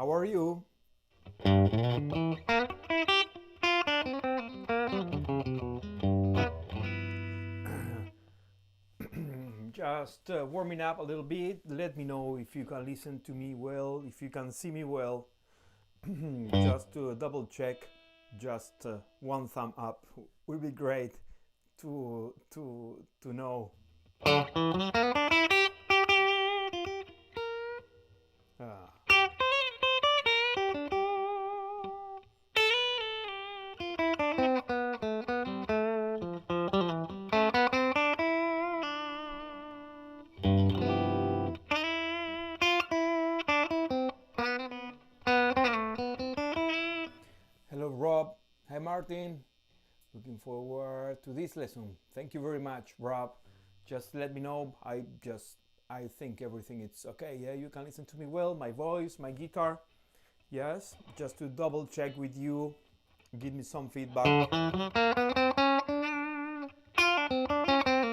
How are you? Just warming up a little bit. Let me know if you can listen to me well, if you can see me well. Just to double check, just one thumb up would be great to know. Ah. Hello, Rob. Hi, Martin. Looking forward to this lesson. Thank you very much, Rob. Just let me know. I think everything is okay. Yeah, you can listen to me well. My voice, my guitar. Yes, just to double check with you. Give me some feedback.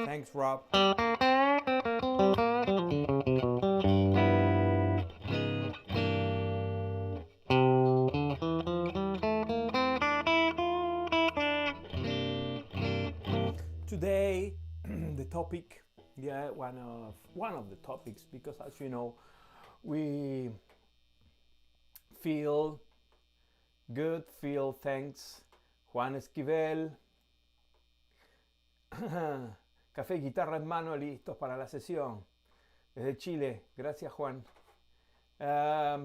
Thanks, Rob. Today, the topic, yeah, one of the topics, because as you know, we feel good, feel thanks. Juan Esquivel, café y guitarra en mano, listos para la sesión. Desde Chile, gracias Juan. As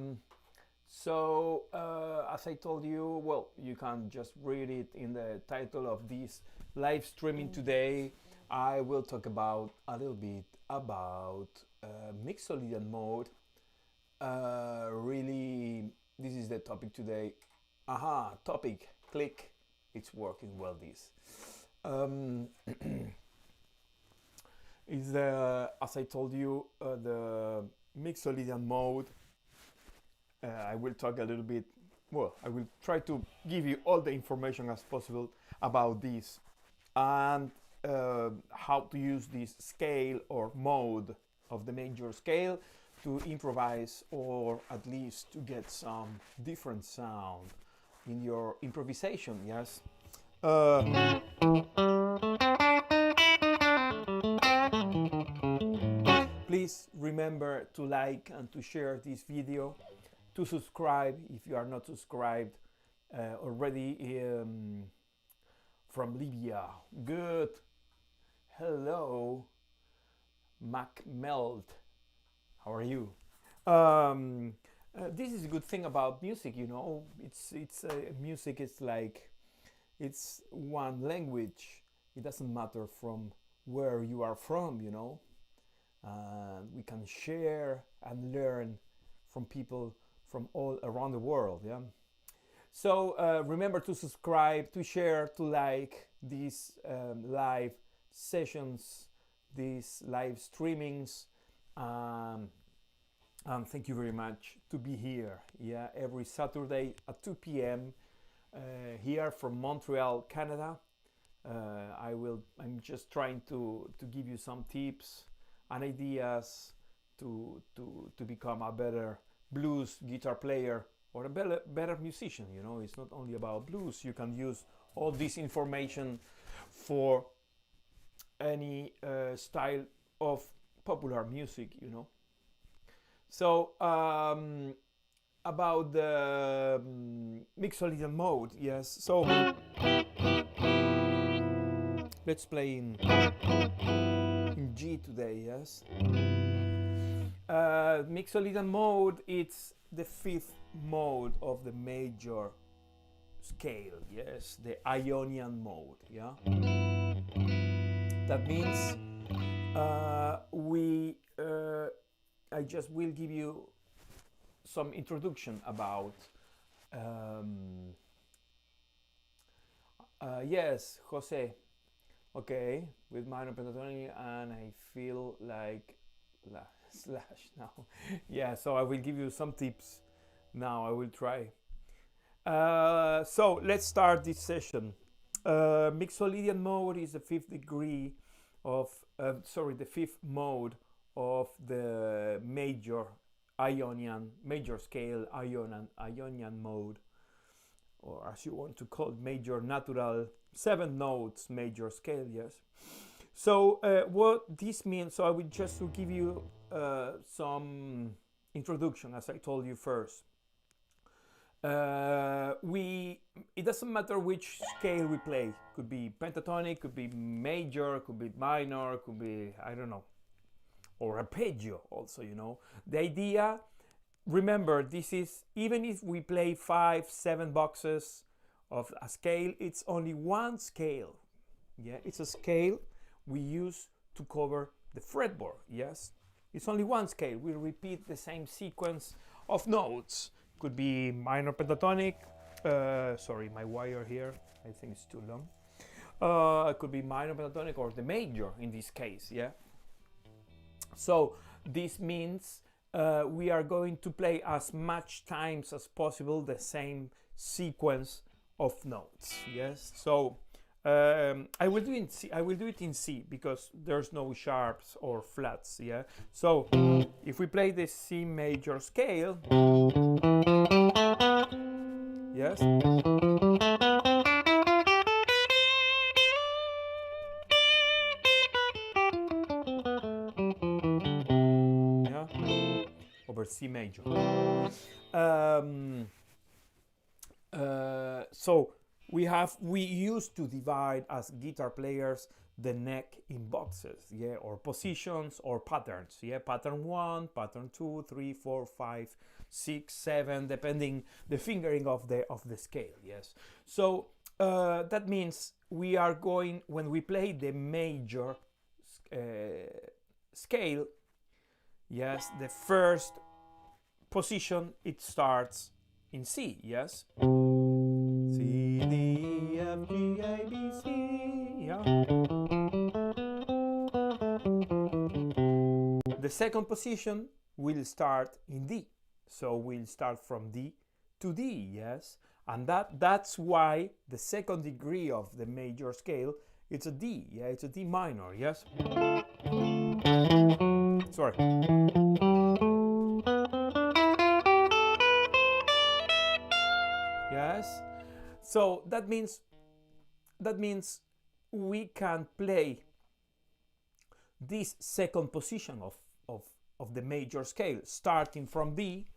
I told you, well, you can just read it in the title of this live streaming today. I will talk about a little bit about Mixolydian mode. Really, this is the topic today. Aha, topic, click. It's working well, this. Is the, as I told you, the Mixolydian mode. I will talk a little bit, well, I will try to give you all the information as possible about this and how to use this scale or mode of the major scale to improvise, or at least to get some different sound in your improvisation, yes? Please remember to like and to share this video, to subscribe if you are not subscribed already. From Libya, good. Hello, Macmeld. How are you? This is a good thing about music, you know. It's music is like, it's one language. It doesn't matter from where you are from, you know. We can share and learn from people from all around the world, yeah. So remember to subscribe, to share, to like these live sessions, these live streamings, and thank you very much to be here. Yeah, every Saturday at 2 p.m. Here from Montreal, Canada. I'm just trying to give you some tips and ideas to become a better blues guitar player or a better musician. You know, it's not only about blues. You can use all this information for any style of popular music, you know. So about the Mixolydian mode, yes. So let's play in G today, yes. Mixolydian mode, it's the fifth mode of the major scale, yes, the Ionian mode, yeah. That means I just will give you some introduction about yes, Jose, okay, with minor pentatonic, and I feel like slash now. Yeah, so I will give you some tips now. I will try. So let's start this session. Mixolydian mode is the fifth degree of the fifth mode of the major Ionian major scale, Ionian mode, or as you want to call it, major natural 7 notes major scale. Yes. So what this means, so I will just to give you some introduction, as I told you first. It doesn't matter which scale we play. Could be pentatonic, could be major, could be minor, could be, I don't know, or arpeggio also, you know. The idea, remember, this is, even if we play 5, 7 boxes of a scale, it's only one scale. Yeah, it's a scale we use to cover the fretboard. Yes, it's only one scale. We repeat the same sequence of notes. Could be minor pentatonic. Sorry, my wire here, I think it's too long. It could be minor pentatonic or the major in this case. Yeah. So this means we are going to play as much times as possible the same sequence of notes. Yes. So I will do it in C. I will do it in C because there's no sharps or flats. Yeah. So if we play the C major scale, yes. Yeah. Over C major. So we used to divide as guitar players the neck in boxes, yeah, or positions or patterns, yeah, pattern 1, pattern 2, 3, 4, 5, 6, 7, depending the fingering of the scale. Yes. So that means we are going, when we play the major scale, yes, the first position, it starts in C. Yes. C, D, F, G, A, B, C. Yeah. The second position will start in D. So we'll start from D to D. Yes. And that's why the second degree of the major scale, it's a D. Yeah, it's a D minor. Yes. Sorry. Yes. So that means we can play this second position of the major scale starting from D.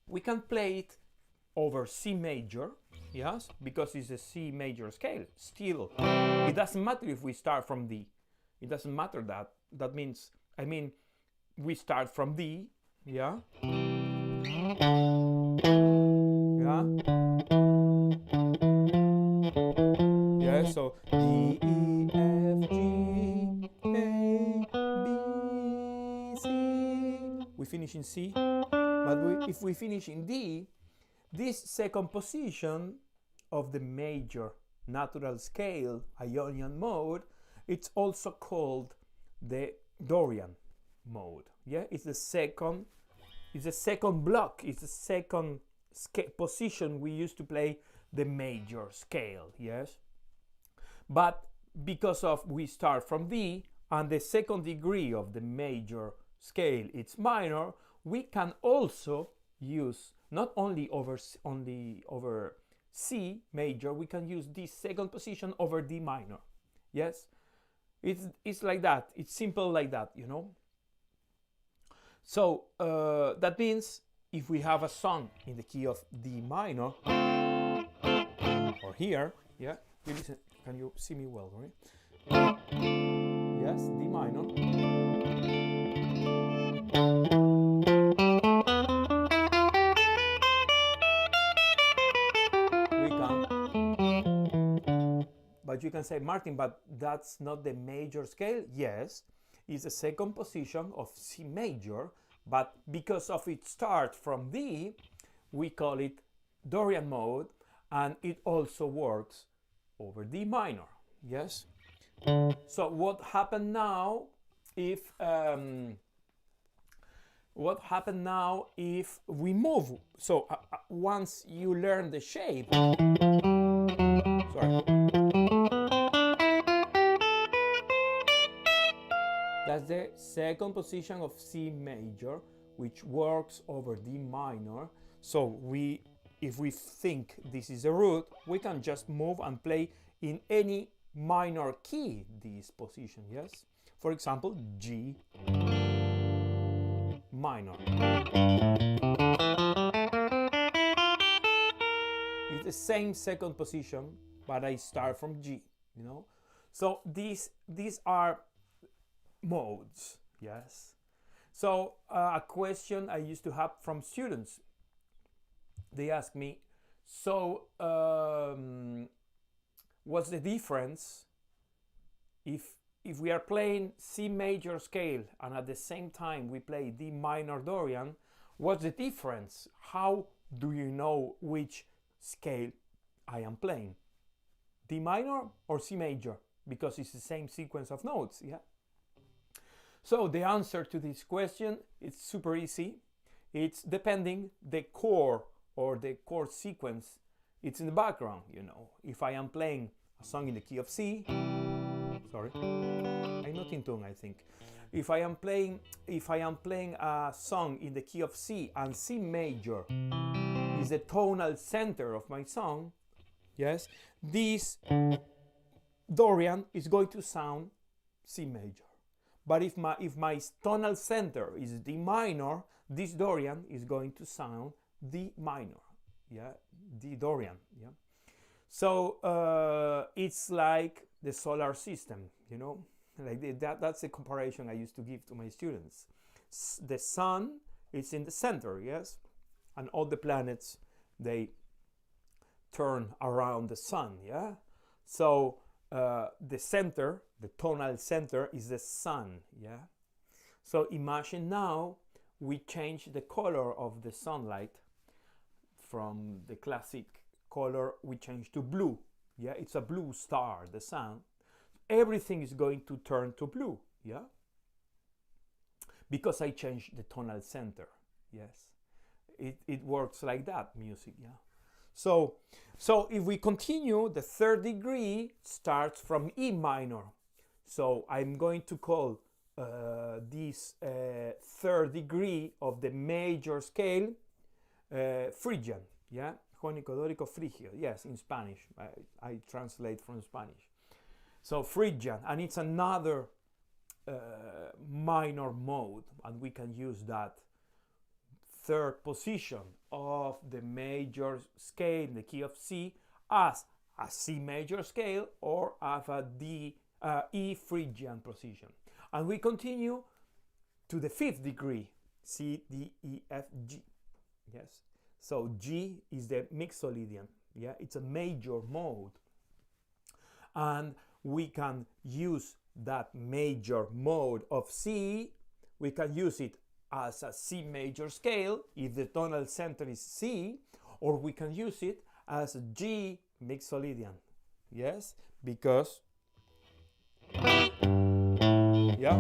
We can play it over C major, yes, because it's a C major scale. Still, it doesn't matter if we start from D. It doesn't matter that. That means, I mean, we start from D, yeah, yeah. Yeah, so D, E, F, G, A, B, C. We finish in C, but if we finish in D, this second position of the major natural scale Ionian mode, it's also called the Dorian mode. Yeah, it's the second block, it's the second position we used to play the major scale. Yes. But because of we start from D and the second degree of the major scale it's minor, we can also use not only over C major, we can use this second position over D minor. Yes, it's like that. It's simple like that, you know. So that means if we have a song in the key of D minor, or here, yeah, you listen. Can you see me well, right? Yes, D minor. We can. But you can say, Martin, but that's not the major scale. Yes, it's the second position of C major, but because of its start from D, we call it Dorian mode, and it also works over D minor. Yes. So what happened now if we move? So once you learn the shape, sorry, that's the second position of C major. which works over D minor. So if we think this is a root, we can just move and play in any minor key this position, yes? For example, G minor. It's the same second position, but I start from G, you know? So these are modes, yes? So a question I used to have from students, they ask me, so what's the difference if we are playing C major scale and at the same time we play D minor Dorian, what's the difference? How do you know which scale I am playing? D minor or C major? Because it's the same sequence of notes, yeah? So the answer to this question is super easy. It's depending the chord or the chord sequence. It's in the background, you know. If I am playing a song in the key of C, sorry, I'm not in tune, I think. If I am playing a song in the key of C and C major is the tonal center of my song, yes, this Dorian is going to sound C major. But if my tonal center is D minor, this Dorian is going to sound D minor, yeah, D Dorian, yeah. So it's like the solar system, you know, like that's a comparison I used to give to my students. The sun is in the center, yes, and all the planets, they turn around the sun, yeah. So the center, the tonal center, is the sun, yeah. So imagine now we change the color of the sunlight from the classic color, we change to blue, yeah. It's a blue star, the sun. Everything is going to turn to blue, yeah, because I changed the tonal center, yes. It works like that, music, yeah. So if we continue, the third degree starts from E minor. So I'm going to call this third degree of the major scale Phrygian, yeah, jónico, dórico, frigio, yes, in Spanish. I translate from Spanish. So Phrygian, and it's another minor mode, and we can use that third position of the major scale in the key of C as a C major scale or as a E Phrygian position. And we continue to the fifth degree, C, D, E, F, G. Yes. So G is the Mixolydian. Yeah, it's a major mode. And we can use that major mode of C, we can use it as a C major scale if the tonal center is C, or we can use it as a G Mixolydian. Yes, because yeah.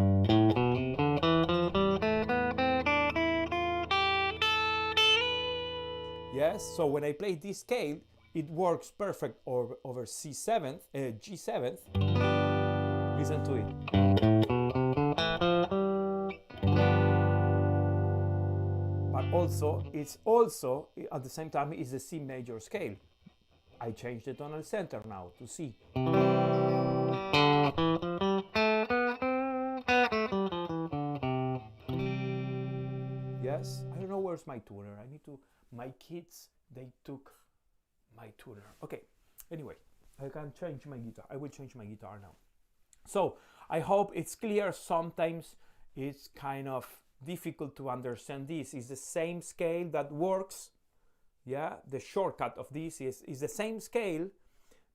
Yes, so when I play this scale, it works perfect over C7th, G7th. Listen to it. But also, it's also, at the same time, is the C major scale. I change the tonal center now to C. Yes, I don't know where's my tuner. I need to, my kids, they took my tuner. Okay, anyway, I can change my guitar. I will change my guitar now. So I hope it's clear. Sometimes it's kind of difficult to understand this. It's the same scale that works. Yeah, the shortcut of this is the same scale,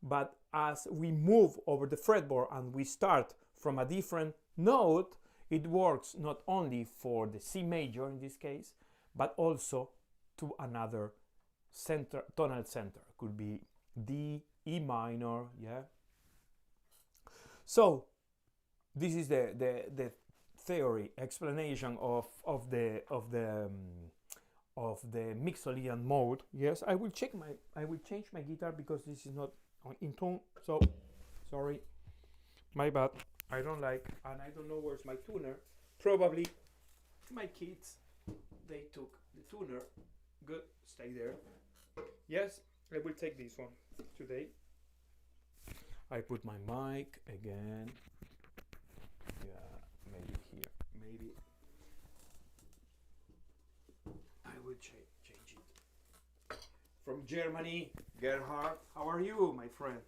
but as we move over the fretboard and we start from a different note, it works not only for the C major in this case, but also to another center, tonal center. Could be D, E minor, yeah. So this is the theory explanation of the Mixolydian mode. Yes, I will change my guitar because this is not in tune. So sorry, my bad. I don't like, and I don't know where's my tuner. Probably my kids they took the tuner. Good, stay there. Yes, I will take this one today. I put my mic again. Yeah, maybe here, maybe. I will change it. From Germany, Gerhard, how are you, my friend?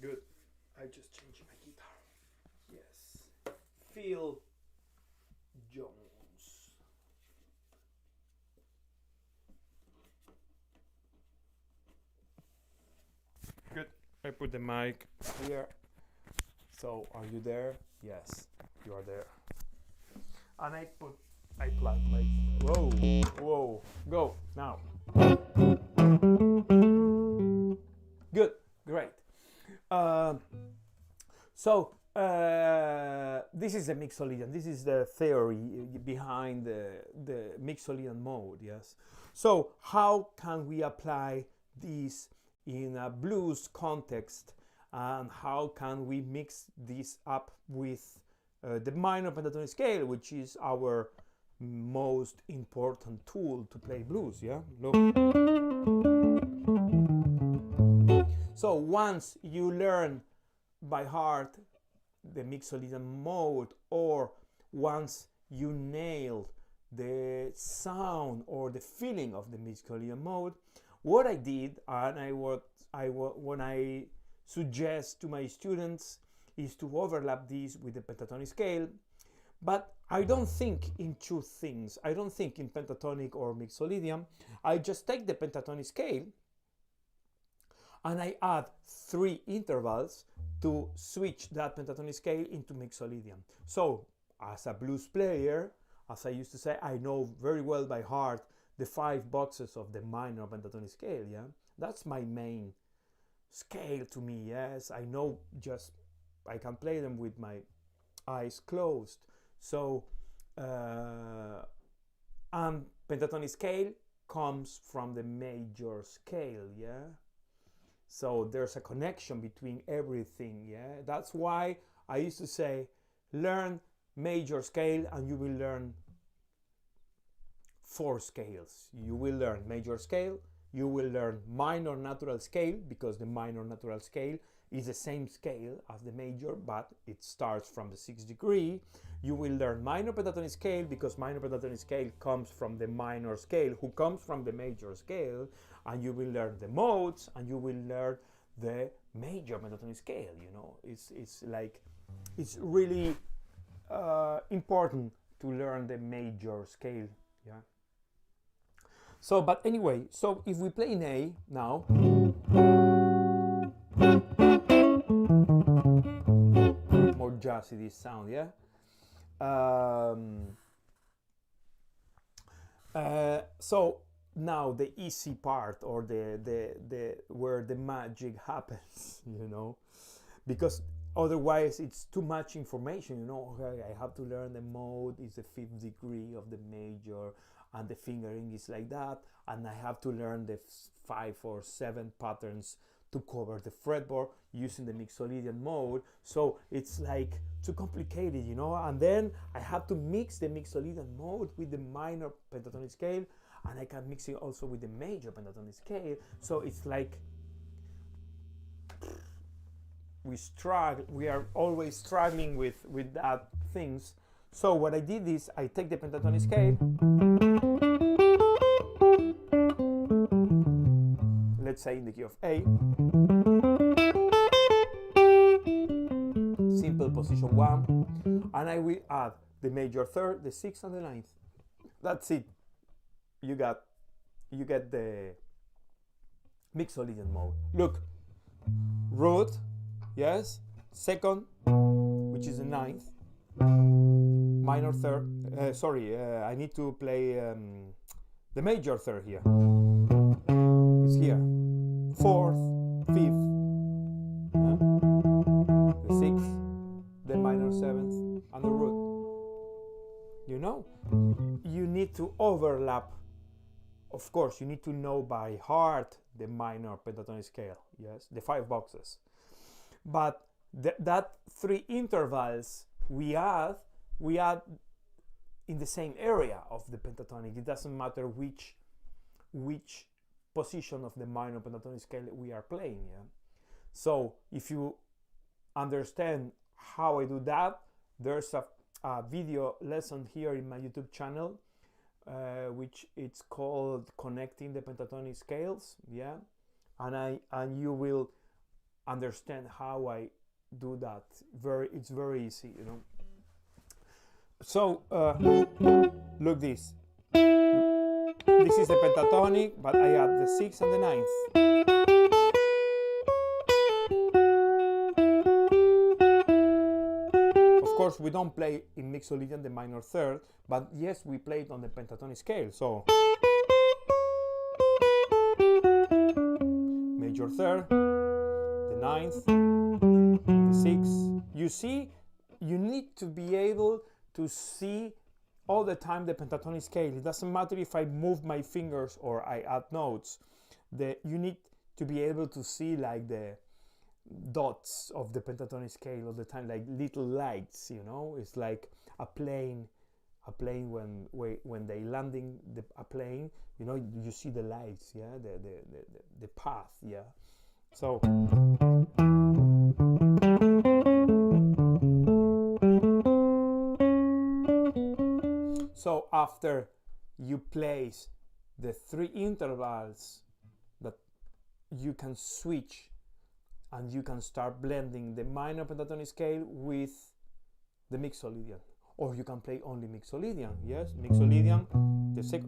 Good. I just changed my guitar. Yes. Phil Jones. Good. I put the mic here. So, are you there? Yes, you are there. And I plug my. Whoa, whoa, go now. Good, great. This is the Mixolydian. This is the theory behind the Mixolydian mode. Yes. So how can we apply this in a blues context, and how can we mix this up with the minor pentatonic scale, which is our most important tool to play blues? Yeah. Look. So once you learn by heart the Mixolydian mode, or once you nail the sound or the feeling of the Mixolydian mode, what I did, and when I suggest to my students, is to overlap this with the pentatonic scale. But I don't think in two things. I don't think in pentatonic or Mixolydian. I just take the pentatonic scale and I add 3 intervals to switch that pentatonic scale into Mixolydian. So, as a blues player, as I used to say, I know very well by heart the 5 boxes of the minor pentatonic scale. Yeah, that's my main scale to me. Yes, I know, just I can play them with my eyes closed. So, and pentatonic scale comes from the major scale. Yeah. So there's a connection between everything. Yeah, that's why I used to say, learn major scale and you will learn 4 scales. You will learn major scale, you will learn minor natural scale, because the minor natural scale is the same scale as the major, but it starts from the 6th degree. You will learn minor pentatonic scale, because minor pentatonic scale comes from the minor scale, who comes from the major scale, and you will learn the modes, and you will learn the major pentatonic scale. You know, it's like, it's really important to learn the major scale. Yeah. So, but anyway, so if we play in A now, more jazzy this sound, yeah. So now the easy part, or the where the magic happens, you know, because otherwise it's too much information, you know. Okay, I have to learn the mode is the 5th degree of the major, and the fingering is like that, and I have to learn the 5 or 7 patterns to cover the fretboard using the Mixolydian mode. So it's like too complicated, you know. And then I have to mix the Mixolydian mode with the minor pentatonic scale, and I can mix it also with the major pentatonic scale. So it's like we are always struggling with that things. So what I did is I take the pentatonic scale, let's say in the key of A, simple position 1, and I will add the major 3rd, the 6th, and the 9th. That's it. You get the Mixolydian mode. Look, root, yes, 2nd, which is the 9th, minor 3rd. I need to play the major 3rd here. It's here. 4th, 5th, the 6th, the minor 7th, and the root. You know, you need to overlap. Of course, you need to know by heart the minor pentatonic scale. Yes, the 5 boxes. But that three intervals we add in the same area of the pentatonic. It doesn't matter which position of the minor pentatonic scale we are playing. Yeah. So if you understand how I do that, there's a video lesson here in my YouTube channel, which it's called Connecting the Pentatonic Scales. Yeah, and you will understand how I do that. It's very easy, you know. So look this. This is the pentatonic, but I add the 6th and the 9th. Of course, we don't play in Mixolydian the minor third, but yes, we play it on the pentatonic scale. So major third, the 9th, the 6th. You see, you need to be able to see all the time the pentatonic scale. It doesn't matter if I move my fingers or I add notes. You need to be able to see like the dots of the pentatonic scale all the time, like little lights, you know. It's like a plane when they landing a plane, you know, you see the lights, yeah, the path, yeah. So so after you place the three intervals, that you can switch and you can start blending the minor pentatonic scale with the Mixolydian, or you can play only Mixolydian. Yes, Mixolydian,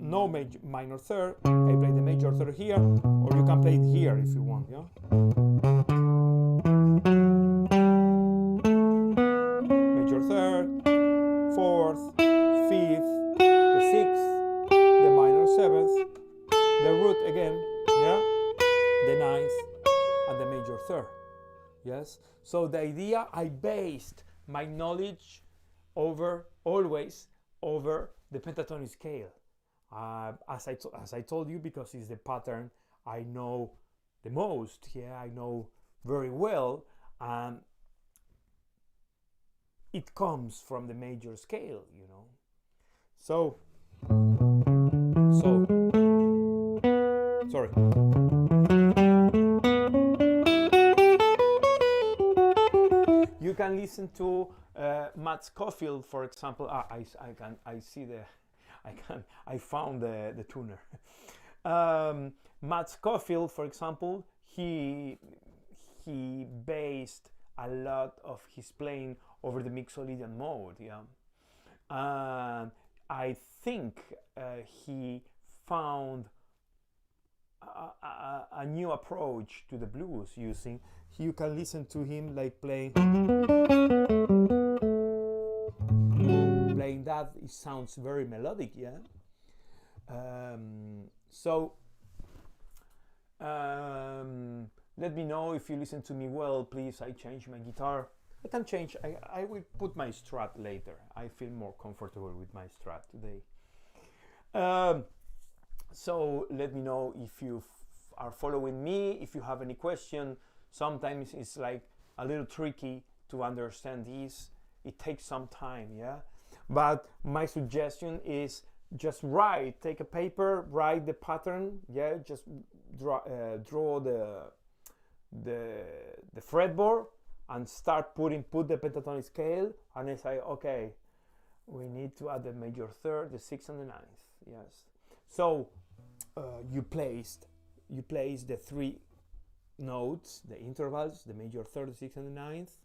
no minor third. I play the major third here, or you can play it here if you want. Yeah. Major third, fourth, fifth, the sixth, the minor seventh, the root again, yeah, the ninth, and the major third. Yes. So the idea, I based my knowledge always over the pentatonic scale, as I told you, because it's the pattern I know the most. Yeah, I know very well, and it comes from the major scale, you know. So sorry. You can listen to Matt Scofield, for example. I found the tuner. Matt Scofield, for example, he based a lot of his playing over the Mixolydian mode. Yeah, I think he found a new approach to the blues using. You can listen to him like playing that. It sounds very melodic, yeah. Let me know if you listen to me well, please. I change my guitar. I can change. I will put my Strat later. I feel more comfortable with my Strat today. So let me know if you are following me. If you have any question. Sometimes it's like a little tricky to understand this. It takes some time, yeah. But my suggestion is just take a paper, write the pattern, yeah. Just draw the fretboard and start put the pentatonic scale, and I say, okay, we need to add the major third, the sixth, and the ninth. Yes. So you place the three notes, the intervals, the major third, the sixth, and the ninth,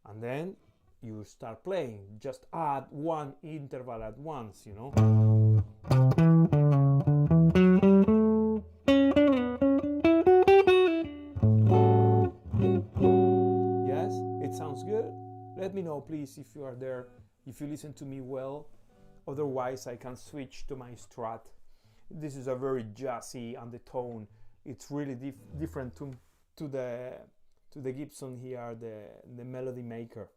and then you start playing. Just add one interval at once, you know. Yes, it sounds good. Let me know, please, if you are there, if you listen to me well. Otherwise, I can switch to my Strat. This is a very jazzy undertone. It's really different to the Gibson here, the Melody Maker.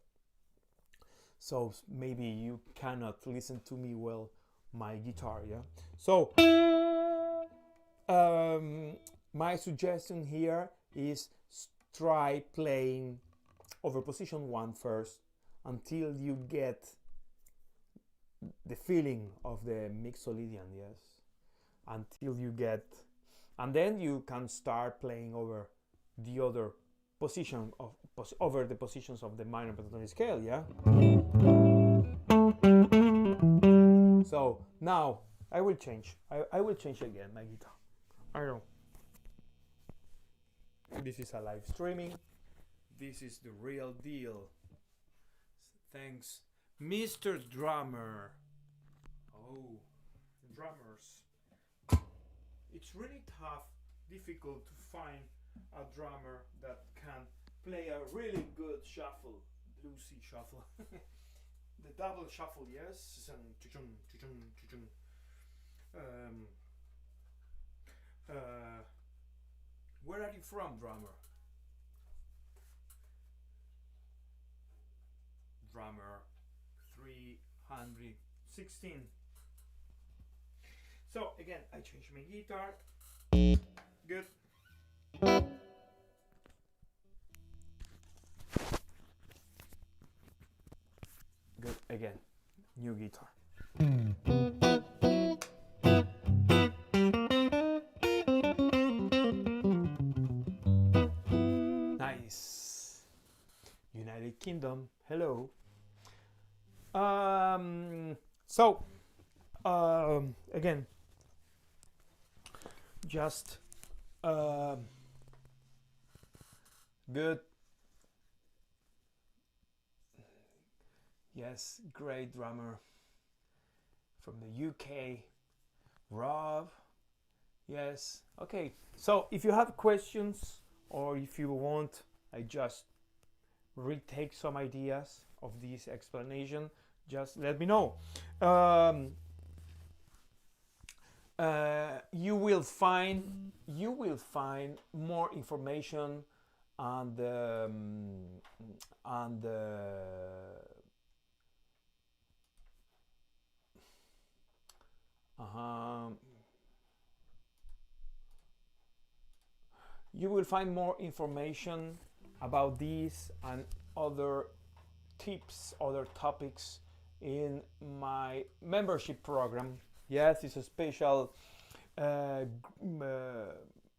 So maybe you cannot listen to me well, my guitar, yeah. So my suggestion here is try playing over position 1 first until you get the feeling of the Mixolydian, yes, until you get, and then you can start playing over the other position of over the positions of the minor pentatonic scale, yeah. So now I will change. I will change again my guitar. I don't know. This is a live streaming. This is the real deal. Thanks, Mr. Drummer. Oh, drummers. It's really tough, difficult to find a drummer that can play a really good shuffle, bluesy shuffle. The double shuffle, yes. Where are you from, drummer? Drummer 316. So again, I changed my guitar. Good. Good again. New guitar. Nice. United Kingdom. Hello. Again, just good. Yes, great drummer from the UK, Rob. Yes, okay. So if you have questions or if you want, I just retake some ideas of this explanation. Just let me know. You will find more information on the you will find more information about these and other tips, other topics in my membership program. Yes, it's a special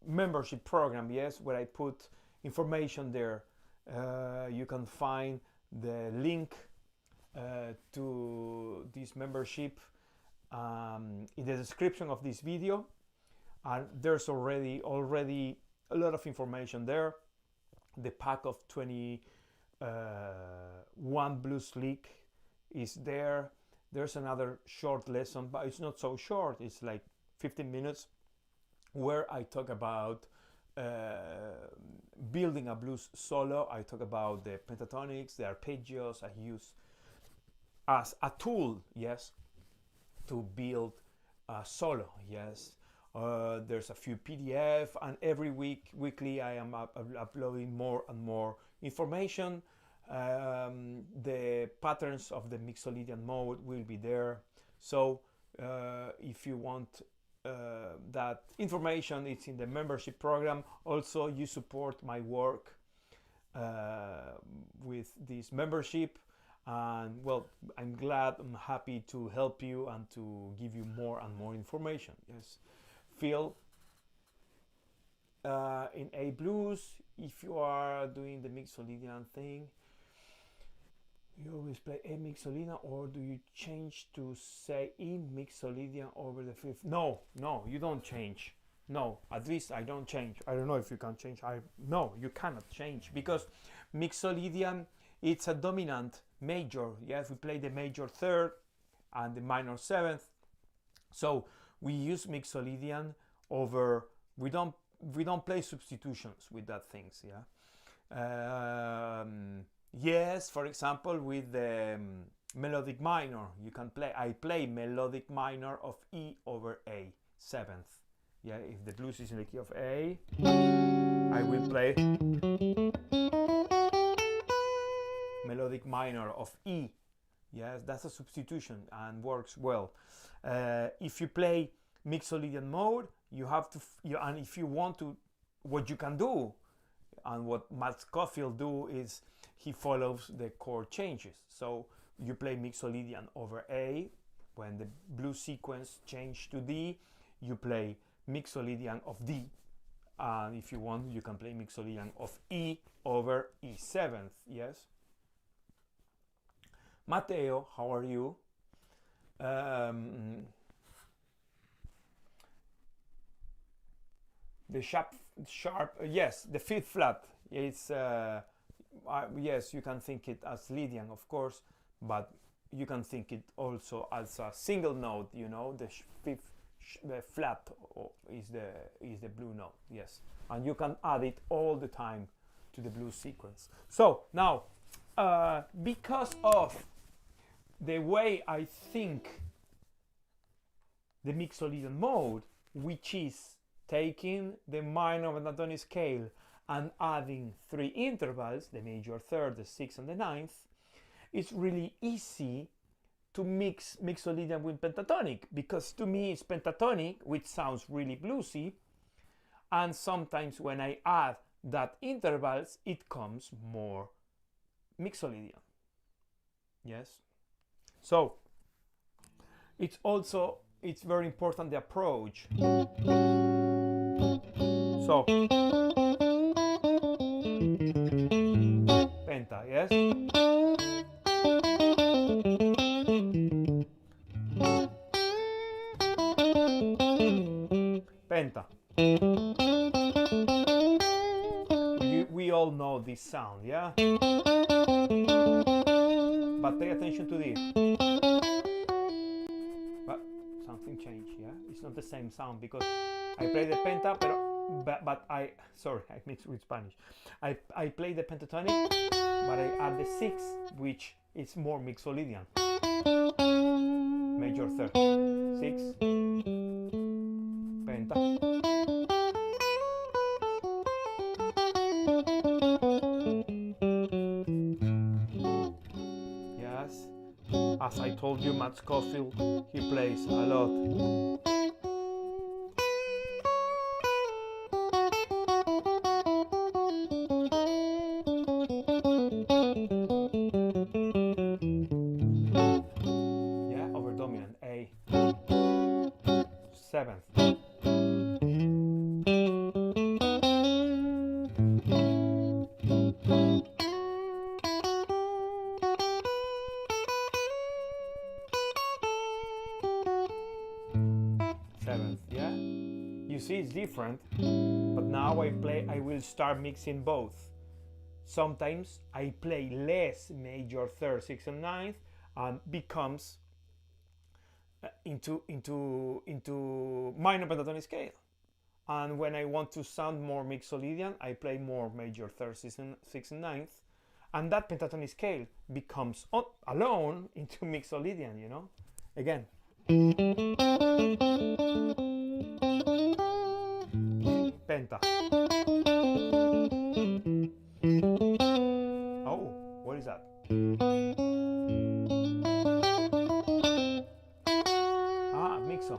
membership program, yes, where I put information there. You can find the link to this membership in the description of this video, and there's already a lot of information there. The pack of 21 blues lick is there. There's another short lesson, but it's not so short, it's like 15 minutes, where I talk about building a blues solo. I talk about the pentatonics, the arpeggios I use as a tool, yes, to build a solo, yes. There's a few PDF, and every weekly I am uploading more and more information. The patterns of the Mixolydian mode will be there. So if you want that information, it's in the membership program. Also, you support my work with this membership, and well, I'm happy to help you and to give you more and more information. Yes, feel in A blues, if you are doing the Mixolydian thing, you always play A Mixolydian, or do you change to say E Mixolydian over the fifth? No, you don't change. No, at least I don't change. I don't know if you can change. No, you cannot change, because Mixolydian, it's a dominant major. Yes, we play the major third and the minor seventh. So we use Mixolydian over. We don't play substitutions with that things. Yeah. Yes, for example, with the melodic minor, you can play. I play melodic minor of E over A seventh. Yeah, if the blues is in the key of A, I will play melodic minor of E. Yes, that's a substitution and works well. If you play Mixolydian mode, you have to, and if you want to, what you can do And what Matt Scofield do is he follows the chord changes. So you play Mixolydian over A. When the blues sequence change to D, you play Mixolydian of D. And if you want, you can play Mixolydian of E over E7th, yes? Matteo, how are you? The sharp, yes, the fifth flat. It's yes, you can think it as Lydian, of course, but you can think it also as a single note. You know, the fifth, the flat is the blue note. Yes, and you can add it all the time to the blues sequence. So now, because of the way I think the Mixolydian mode, which is taking the minor pentatonic scale and adding 3 intervals, the major third, the sixth, and the ninth, it's really easy to mix Mixolydian with pentatonic, because to me it's pentatonic, which sounds really bluesy, and sometimes when I add that intervals, it comes more Mixolydian. Yes. So it's very important, the approach. So penta, yes. Penta. We all know this sound, yeah? But pay attention to this. But something changed, yeah? It's not the same sound because I play the penta, but I mixed with Spanish. I play the pentatonic, but I add the sixth, which is more Mixolydian. Major third, six, penta. Yes, as I told you, Matt Scofield, he plays a lot. Seventh. Seventh, yeah? You see it's different, but now I will start mixing both. Sometimes I play less major third, sixth, and ninth, and becomes into minor pentatonic scale. And when I want to sound more Mixolydian, I play more major third, sixth, and ninth, and that pentatonic scale becomes alone into Mixolydian, you know? Again. Penta. Oh, what is that? Mixo.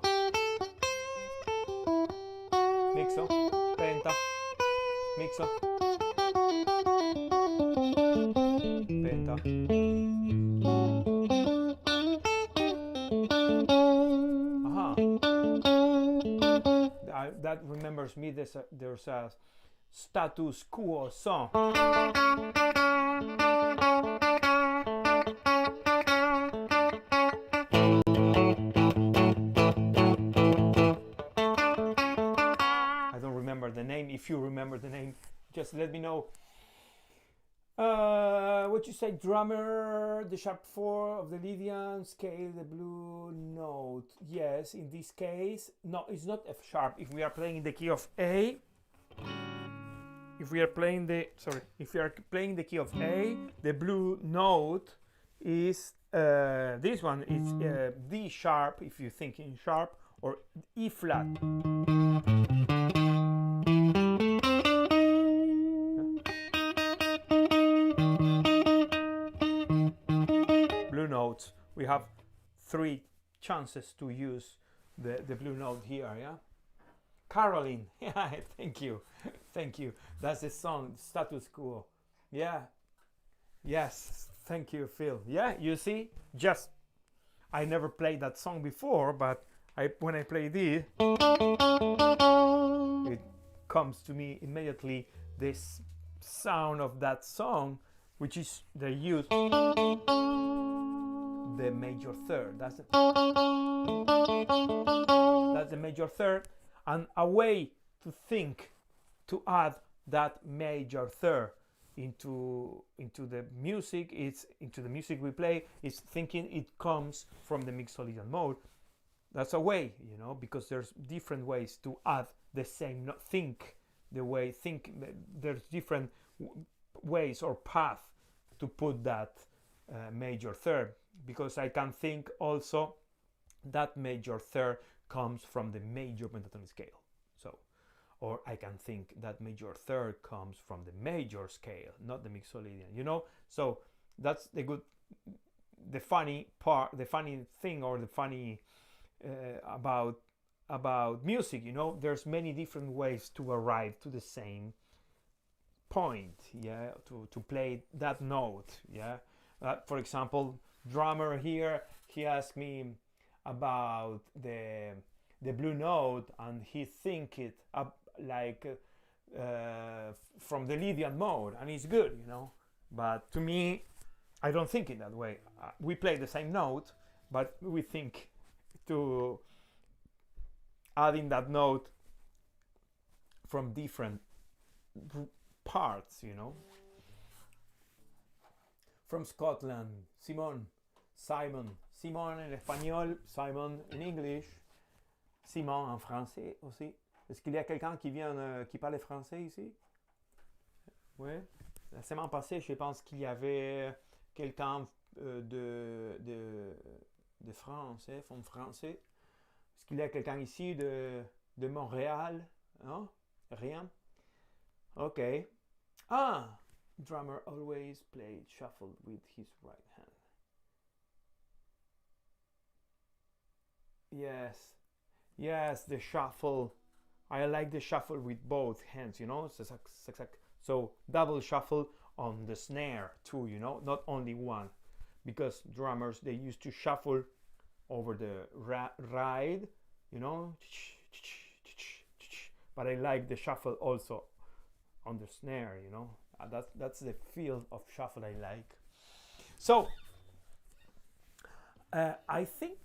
Mixo, penta, mixo, penta. Aha. That remembers me, there's a status quo song. The name. If you remember the name, just let me know. What you say, drummer, the sharp 4 of the Lydian scale, the blue note. Yes, in this case, no, it's not F sharp. If we are playing in the key of A, if we are playing the key of A, the blue note is this one. It's D sharp if you think in sharp, or E flat. Notes, we have 3 chances to use the blue note here, yeah? Caroline. Yeah, thank you. Thank you. That's the song, Status Quo. Yeah. Yes. Thank you, Phil. Yeah, you see? Just I never played that song before, but when I play this, it comes to me immediately this sound of that song, which is they use the major third. That's the major third, and a way to think to add that major third into the music, it's into the music we play, is thinking it comes from the Mixolydian mode. That's a way, you know, because there's different ways to add the same think. There's different ways or path to put that major third, because I can think also that major third comes from the major pentatonic scale. So, or I can think that major third comes from the major scale, not the Mixolydian, you know. So that's the funny part, the funny thing, or the funny about music, you know. There's many different ways to arrive to the same point, yeah, to play that note, yeah. For example, drummer here, he asked me about the blue note, and he think it up like from the Lydian mode, and it's good, you know. But to me, I don't think it that way. We play the same note, but we think to adding that note from different parts, you know. From Scotland, Simon en espagnol, Simon in English, Simon en français aussi. Est-ce qu'il y a quelqu'un qui vient qui parle français ici? Oui. La semaine passée, je pense qu'il y avait quelqu'un de français, from français. Est-ce qu'il y a quelqu'un ici de Montréal? Non? Rien? Ok. Ah! Drummer always played shuffle with his right hand. Yes, the shuffle. I like the shuffle with both hands, you know. So double shuffle on the snare too, you know, not only one, because drummers, they used to shuffle over the ride, you know, but I like the shuffle also on the snare, you know. That's the feel of shuffle I like. So I think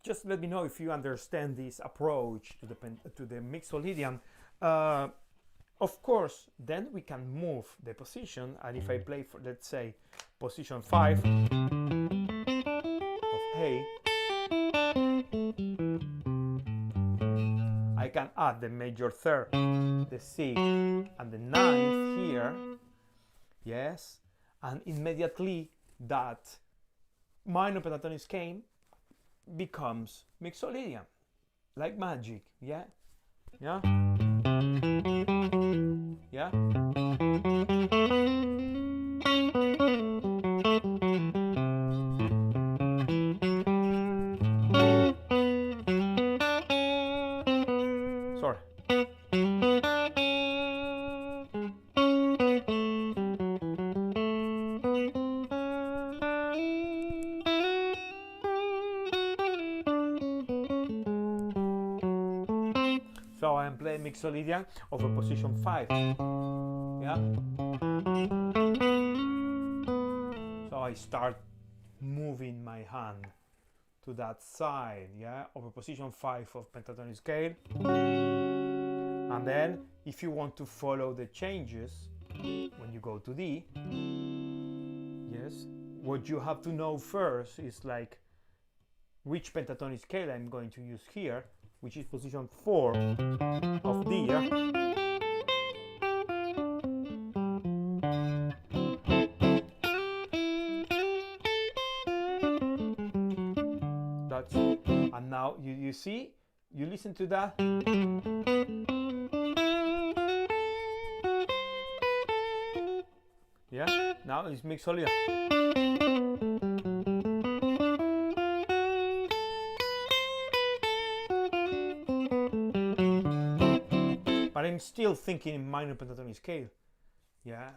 just let me know if you understand this approach to the Mixolydian. Of course, then we can move the position, and if I play for, let's say, position 5 of A, I can add the major third, the 6th, and the 9th here, yes, and immediately that minor pentatonic scale becomes Mixolydian, like magic, yeah? Yeah? Yeah? Sorry. So I'm playing Mixolydian over position 5. Yeah? So I start moving my hand to that side, yeah, over position 5 of pentatonic scale. And then if you want to follow the changes when you go to D, yes, what you have to know first is like which pentatonic scale I'm going to use here, which is position 4 of D, yeah? That's, and now you see, you listen to that. Yeah, now it's Mixolydian. but I'm still thinking in minor pentatonic scale. Yeah,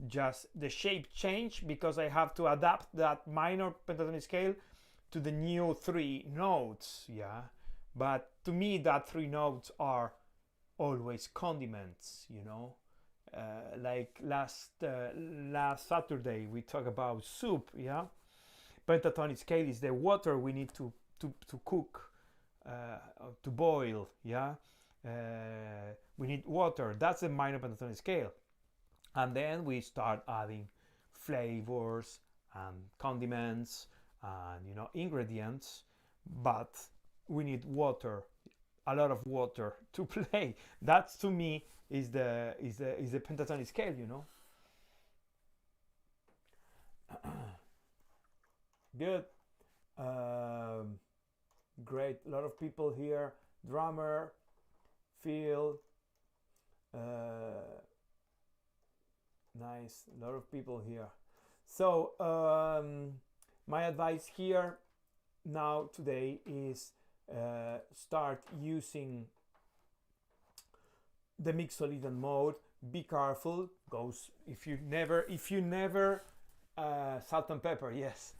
just the shape change because I have to adapt that minor pentatonic scale to the new 3 notes. Yeah, but to me that 3 notes are always condiments, you know. Like last Saturday we talked about soup. Yeah, pentatonic scale is the water we need to cook, to boil. Yeah, we need water. That's the minor pentatonic scale, and then we start adding flavors and condiments and, you know, ingredients, but we need water, a lot of water to play. That's, to me, is the pentatonic scale, you know. Good. Great, a lot of people here. Drummer, Phil, nice, a lot of people here. So my advice here now today is start using the Mixolydian mode. Be careful, goes if you never salt and pepper, yes.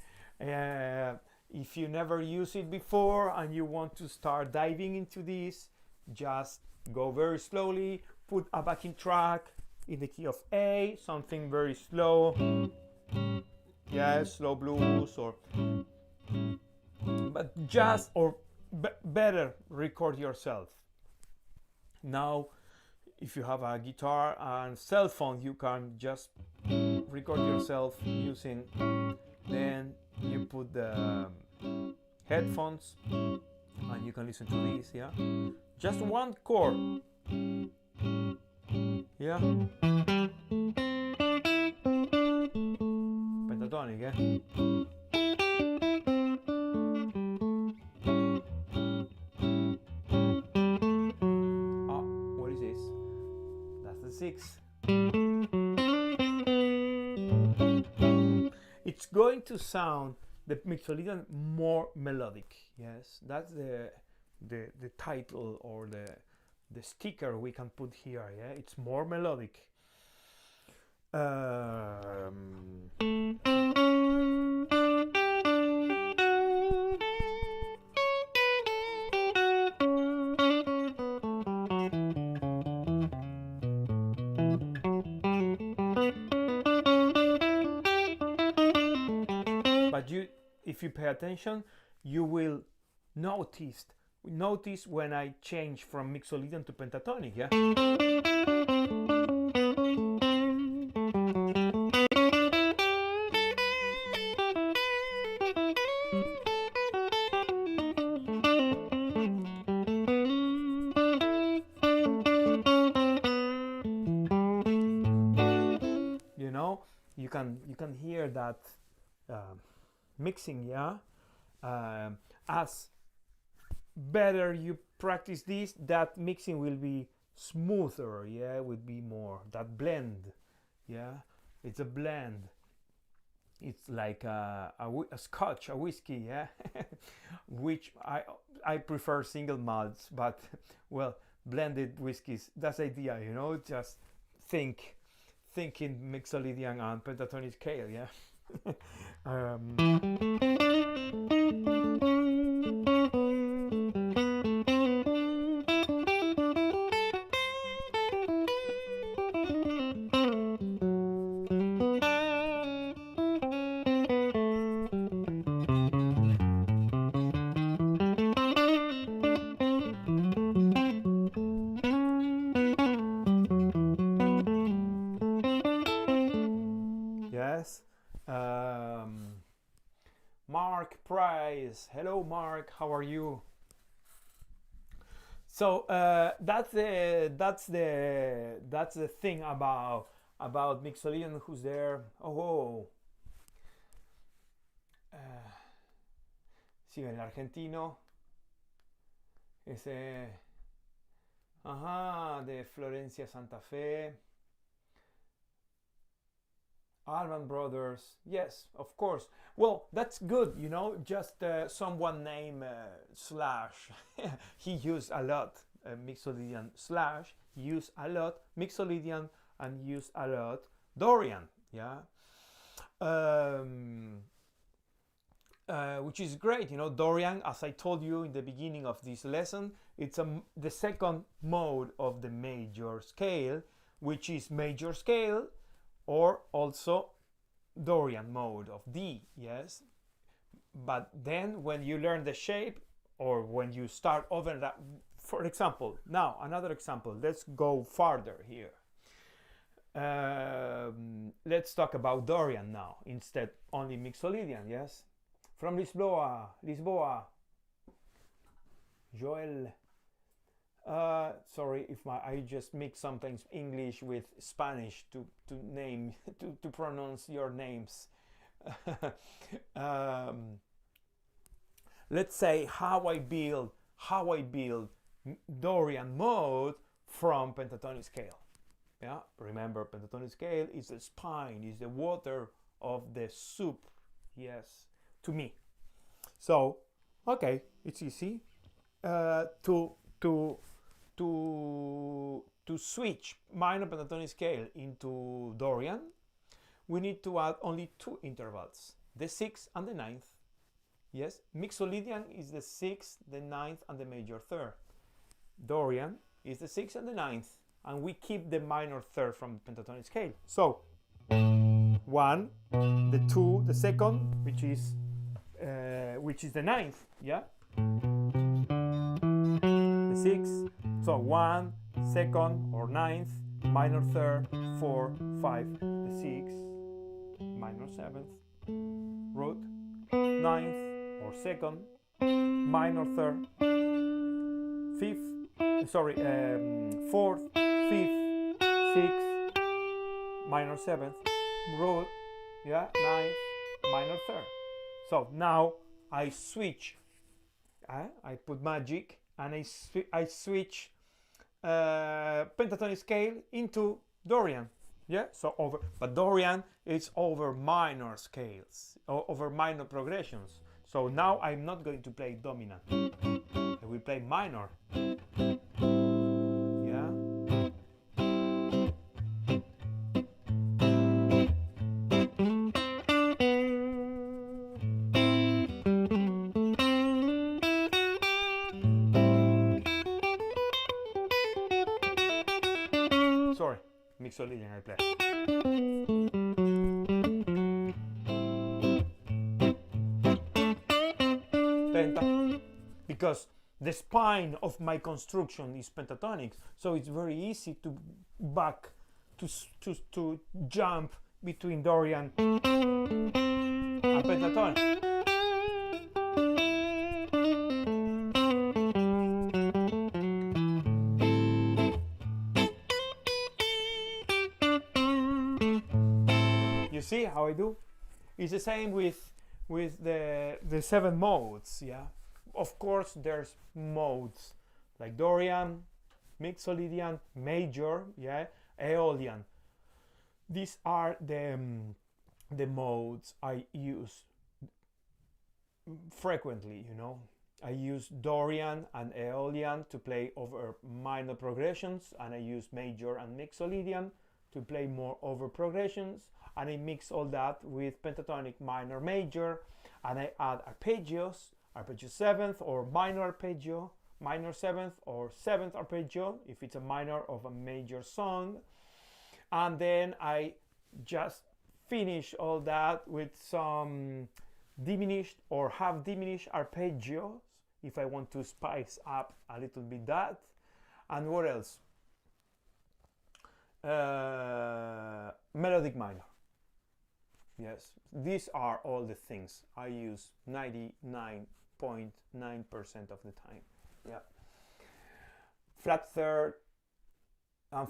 If you never use it before and you want to start diving into this, just go very slowly, put a backing track in the key of A, something very slow, yes, slow blues, or but just, or better, record yourself. Now if you have a guitar and cell phone, you can just record yourself using, then you put the headphones and you can listen to this. Yeah, just one chord. Yeah, pentatonic, eh? What is this? That's the 6. It's going to sound, the Mixolydian, more melodic. Yes, that's the title, or the sticker we can put here. Yeah, it's more melodic. But if you pay attention, you will notice when I change from Mixolydian to pentatonic. Yeah. You know, you can hear that mixing. Yeah. As better you practice this, that mixing will be smoother. Yeah, will be more that blend. Yeah, it's a blend. It's like a scotch, a whiskey. Yeah, which I prefer single malts, but well, blended whiskeys, that's the idea, you know. Just think in Mixolydian and pentatonic scale. Yeah. Yes. Mark Price. Hello, Mark. How are you? So that's the thing about Mixolydian. Who's there? Oh. Sí, el argentino. Ese. Ajá, de Florencia, Santa Fe. Alban Brothers, yes, of course. Well, that's good, you know. Just someone named Slash. He used a lot Mixolydian slash, use a lot Mixolydian and use a lot Dorian, yeah, which is great. You know, Dorian, as I told you in the beginning of this lesson, it's the second mode of the major scale, which is major scale, or also Dorian mode of D, yes. But then when you learn the shape, or when you start over that, for example, now another example, let's go farther here. Let's talk about Dorian now, instead only Mixolydian, yes? From Lisboa, Joel. Sorry if I just mix sometimes English with Spanish to name to pronounce your names. Let's say how I build Dorian mode from pentatonic scale. Yeah, remember, pentatonic scale is the spine, is the water of the soup. Yes, to me. So, okay, it's easy to switch minor pentatonic scale into Dorian. We need to add only 2 intervals, the 6th and the 9th. Yes, Mixolydian is the 6th, the 9th, and the major third. Dorian is the 6th and the 9th, and we keep the minor third from pentatonic scale. So 1, the 2, the second, which is the 9th, yeah. The 6th, so 1, 2nd or 9th, minor third, 4, 5, the 6th, minor 7th, root, 9th or 2nd, minor third, 4th, 5th, 6th, minor 7th, root, yeah, 9th, minor third. So now I switch, I put magic and I switch pentatonic scale into Dorian. Yeah, so but Dorian is over minor scales, over minor progressions. So now I'm not going to play dominant, I will play minor. Yeah. Sorry, Mixolydian I play. Penta, because the spine of my construction is pentatonic, so it's very easy to jump between Dorian and pentatonic. You see how I do? It's the same with the 7 modes, yeah. Of course, there's modes like Dorian, Mixolydian, major, yeah, Aeolian. These are the modes I use frequently, you know. I use Dorian and Aeolian to play over minor progressions, and I use major and Mixolydian to play more over progressions, and I mix all that with pentatonic minor major, and I add arpeggios, arpeggio 7th or minor arpeggio, minor 7th or 7th arpeggio if it's a minor of a major song, and then I just finish all that with some diminished or half diminished arpeggios if I want to spice up a little bit that. And what else? Melodic minor. Yes, these are all the things I use 99.9% of the time. Yeah. Flat third and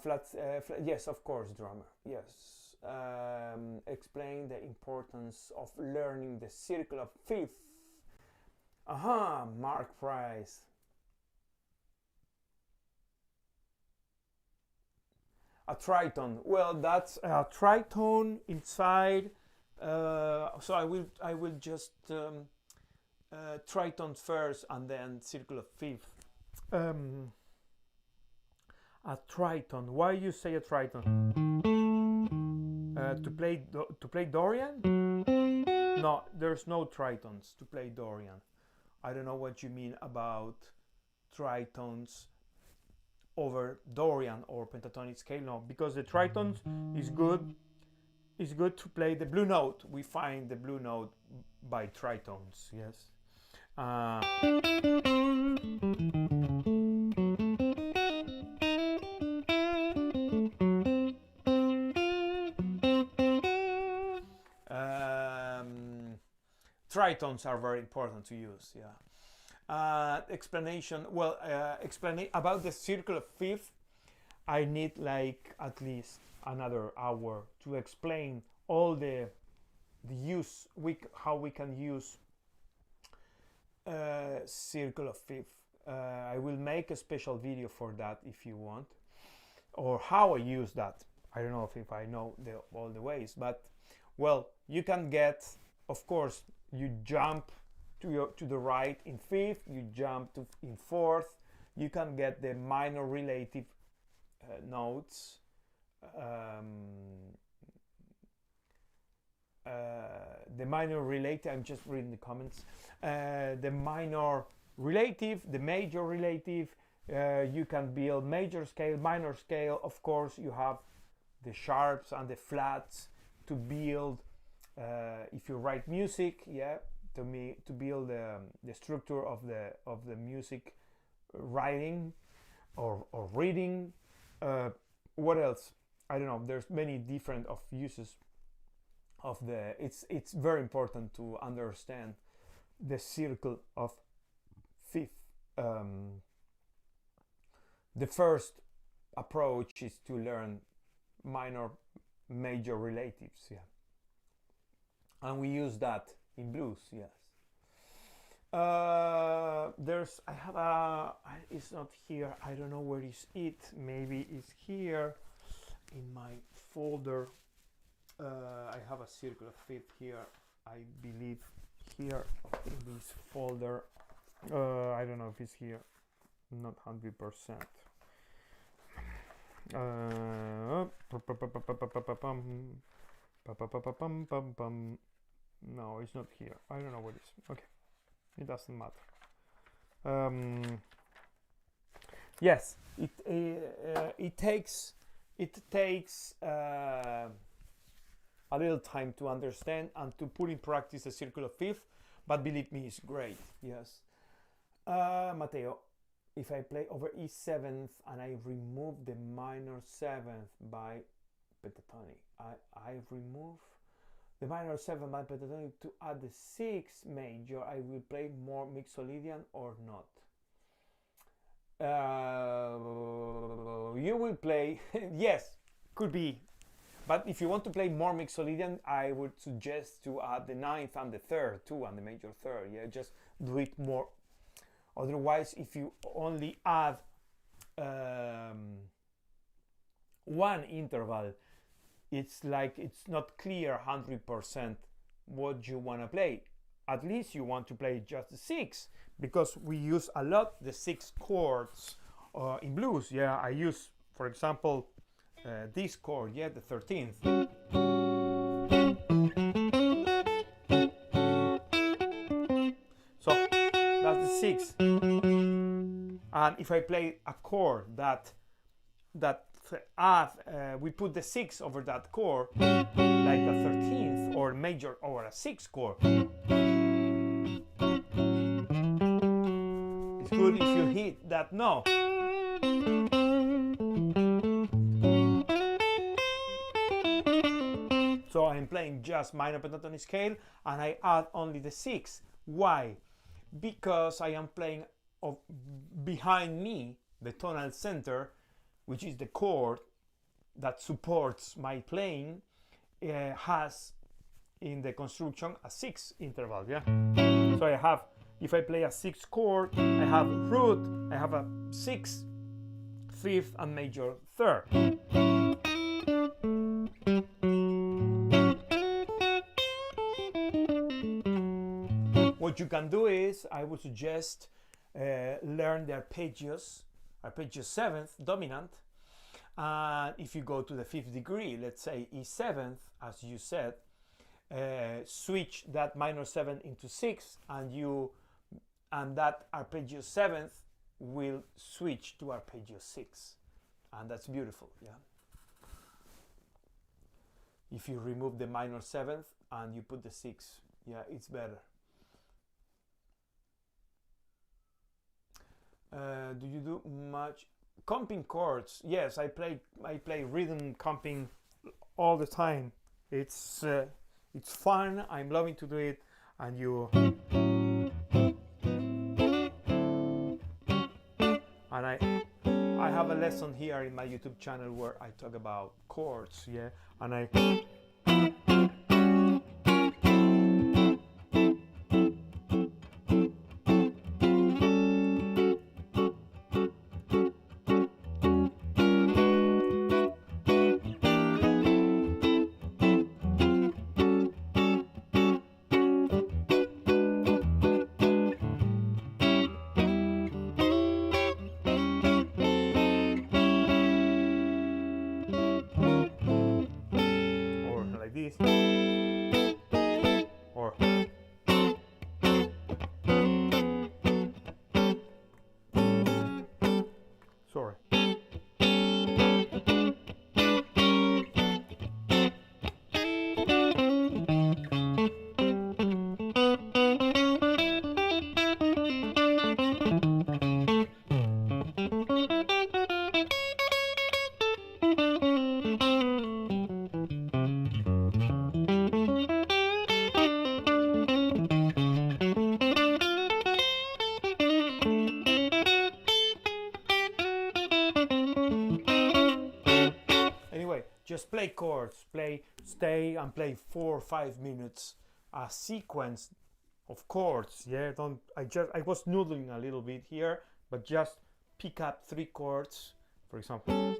yes, of course, drummer. Yes. Explain the importance of learning the circle of fifth. Aha, Mark Price. A tritone. Well, that's a tritone inside. So I will just tritone first and then circle of fifth. A triton. Why you say a triton? To play dorian? No, there's no tritons to play dorian. I don't know what you mean about tritons over dorian or pentatonic scale. No, because the tritons is good. It's good to play the blue note. We find the blue note by tritons. Yes. Tritons are very important to use. Yeah. Explanation. Well, explain about the circle of fifth. I need like at least another hour to explain all the use, how we can use circle of fifth. I will make a special video for that if you want, or how I use that. I don't know if I know all the ways, but well, you can get, of course, you jump to the right in fifth, you jump in fourth, you can get the minor relative notes, the minor relative, I'm just reading the comments, the minor relative, the major relative, you can build major scale, minor scale, of course you have the sharps and the flats to build, if you write music, yeah, to build the structure of the music writing or reading. What else? I don't know. There's many different of uses of the. It's very important to understand the circle of fifth. The first approach is to learn minor, major relatives. Yeah, and we use that in blues. Yes. I have a, it's not here, I don't know where is it, maybe it's here in my folder. I have a circle of fifth here, I believe here in this folder. I don't know if it's here, not 100%. No, it's not here, I don't know what it is. Okay, it doesn't matter. Yes, it takes a little time to understand and to put in practice the circle of fifth, but believe me, it's great. Yes. Matteo, if I play over E7th and I remove the minor 7th by pentatonic, I remove the minor 7 by pentatonic to add the 6th major, I will play more Mixolydian or not? You will play, yes, could be. But if you want to play more Mixolydian, I would suggest to add the 9th and the 3rd too, and the major 3rd. Yeah, just do it more. Otherwise, if you only add one interval, it's like it's not clear 100% what you want to play. At least you want to play just the 6, because we use a lot the 6 chords in blues. Yeah, I use, for example, this chord, yeah, the 13th. So that's the 6. And if I play a chord that we put the 6 over that chord, like the 13th or major or a 6 chord, it's good if you hit that note. So I'm playing just minor pentatonic scale and I add only the 6. Why? Because I am playing behind me, the tonal center, which is the chord that supports my playing, has in the construction a 6 interval. Yeah. So I have, if I play a 6 chord, I have root, I have a 6th, 5th, and major 3rd. What you can do is, I would suggest learn the arpeggios 7th dominant, And if you go to the fifth degree, let's say E7th, as you said, switch that minor 7 into 6, and that arpeggio 7th will switch to arpeggio 6, and that's beautiful. Yeah, if you remove the minor 7th and you put the 6, yeah, it's better. Do you do much comping chords? Yes, I play rhythm comping all the time. It's fun. I'm loving to do it, and I have a lesson here in my YouTube channel where I talk about chords. Yeah, and I. Or sorry. Just play chords, stay and play 4 or 5 minutes a sequence of chords. Yeah, I was noodling a little bit here, but just pick up 3 chords. For example,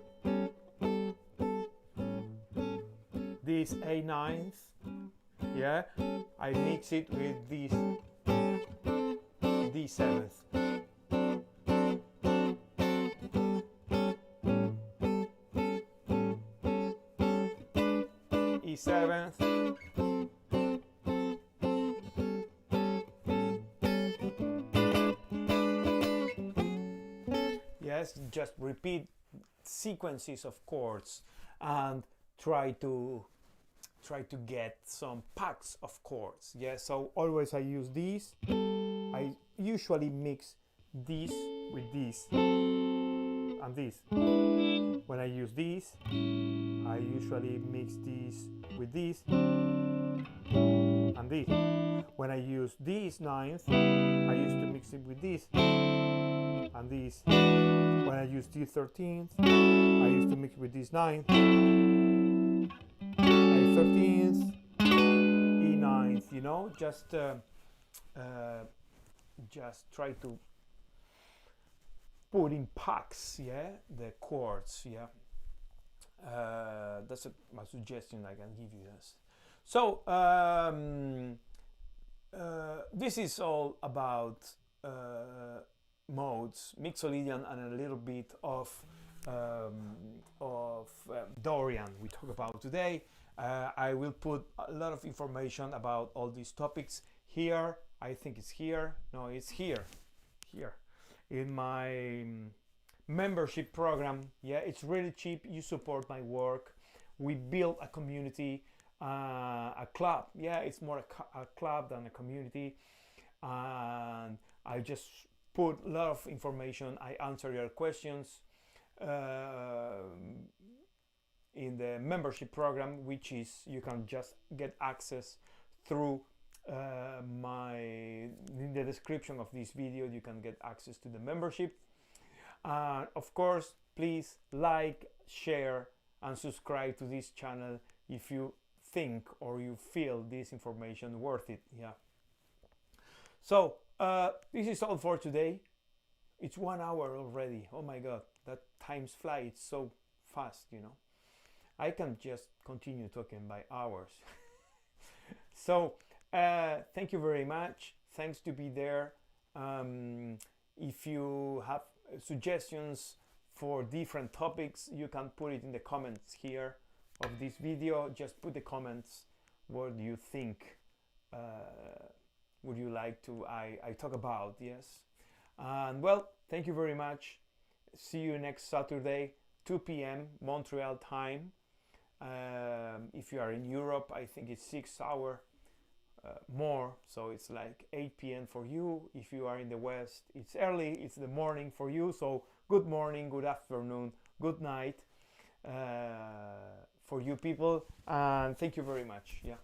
this A9th, yeah, I mix it with this D7th. E7th, yes, just repeat sequences of chords and try to get some packs of chords. Yeah, so always I use these. I usually mix this with this and this. When I use this, I usually mix this with this and this. When I use this 9th, I used to mix it with this and this. When I use this 13th, I used to mix it with this 9th, A13th, E9th, you know, just try to put in packs, yeah, the chords, yeah. That's my suggestion I can give you. This. So this is all about modes, Mixolydian, and a little bit of Dorian we talk about today. I will put a lot of information about all these topics here. I think it's here. No, it's here in my membership program. Yeah, it's really cheap. You support my work. We build a community, a club. Yeah, it's more a club than a community, and I just put a lot of information. I answer your questions in the membership program, which is you can just get access through in the description of this video. You can get access to the membership. Of course, please like, share, and subscribe to this channel if you think or you feel this information worth it. Yeah. So this is all for today. It's 1 hour already. Oh my God, that times flies so fast, you know. I can just continue talking by hours. So thank you very much. Thanks to be there. If you have suggestions, for different topics, you can put it in the comments here of this video. Just put the comments, what do you think would you like to I talk about. Yes, and well, thank you very much. See you next Saturday, 2 p.m. Montreal time. If you are in Europe, I think it's 6 hours more, so it's like 8 p.m. for you. If you are in the West, it's early, it's the morning for you. So good morning, good afternoon, good night for you people, and thank you very much. Yeah.